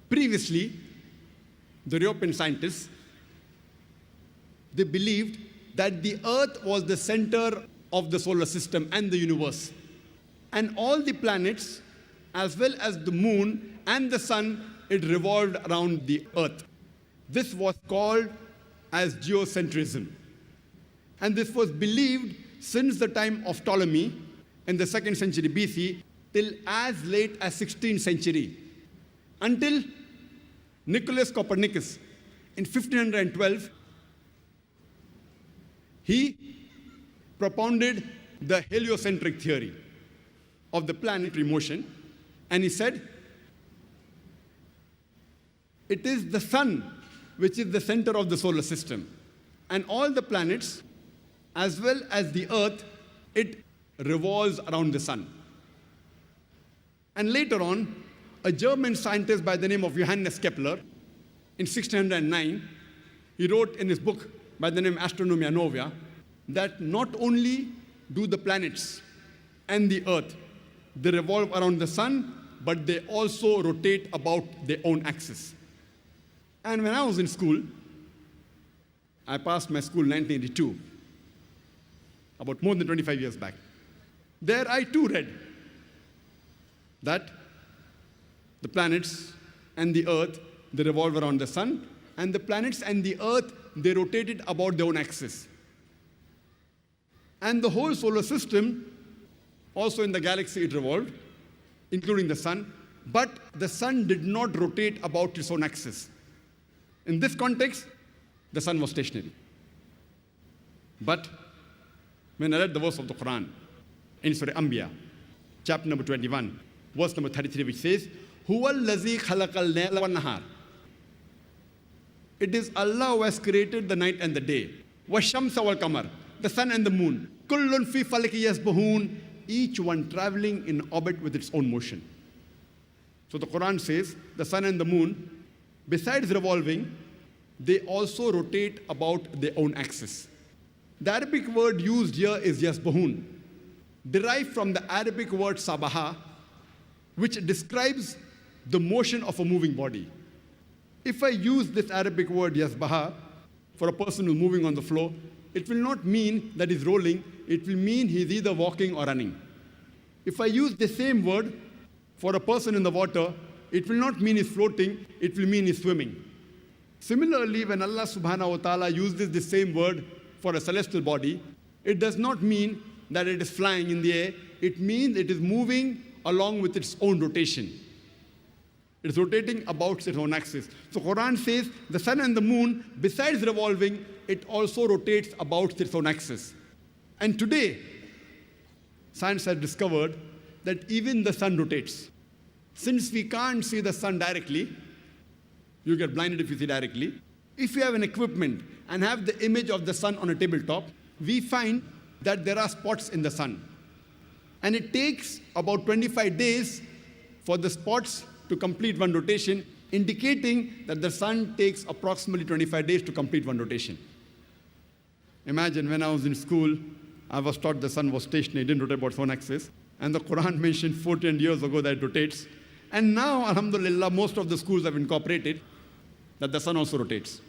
Previously, the European scientists, they believed that the Earth was the center of the solar system and the universe. And all the planets, as well as the moon and the sun, it revolved around the Earth. This was called as geocentrism. And this was believed since the time of Ptolemy in the 2nd century BC till as late as 16th century, until Nicholas Copernicus in 1512, he propounded the heliocentric theory of the planetary motion, and he said, it is the sun which is the center of the solar system, and all the planets, as well as the Earth, it revolves around the sun. And later on, a German scientist by the name of Johannes Kepler, in 1609, he wrote in his book by the name Astronomia Novia, that not only do the planets and the Earth, they revolve around the sun, but they also rotate about their own axis. And when I was in school, I passed my school in 1982, about more than 25 years back. There I too read that the planets and the Earth, they revolve around the sun, and the planets and the Earth, they rotated about their own axis. And the whole solar system, also in the galaxy, it revolved, including the sun, but the sun did not rotate about its own axis. In this context, the sun was stationary. But when I read the verse of the Quran in Surah Anbiya, chapter number 21, verse number 33, which says, Huwa allazi khalaqal layla wan nahar. It is Allah who has created the night and the day. Washamsa wal qamar, the sun and the moon. Kullun fi falaki yasbahun, each one traveling in orbit with its own motion. So the Quran says the sun and the moon, besides revolving, they also rotate about their own axis. The Arabic word used here is yasbahun, derived from the Arabic word sabaha, which describes the motion of a moving body. If I use this Arabic word yasbaha for a person who's moving on the floor, it will not mean that he's rolling, it will mean he's either walking or running. If I use the same word for a person in the water, it will not mean he's floating, it will mean he's swimming. Similarly, when Allah subhanahu wa ta'ala uses the same word for a celestial body, it does not mean that it is flying in the air, it means it is moving along with its own rotation. It's rotating about its own axis. So Quran says the sun and the moon, besides revolving, it also rotates about its own axis. And today, science has discovered that even the sun rotates. Since we can't see the sun directly, you get blinded if you see directly. If you have an equipment and have the image of the sun on a tabletop, we find that there are spots in the sun. And it takes about 25 days for the spots to complete one rotation, indicating that the sun takes approximately 25 days to complete one rotation. Imagine when I was in school, I was taught the sun was stationary, it didn't rotate about its own axis. And the Quran mentioned 14 years ago that it rotates. And now, alhamdulillah, most of the schools have incorporated that the sun also rotates.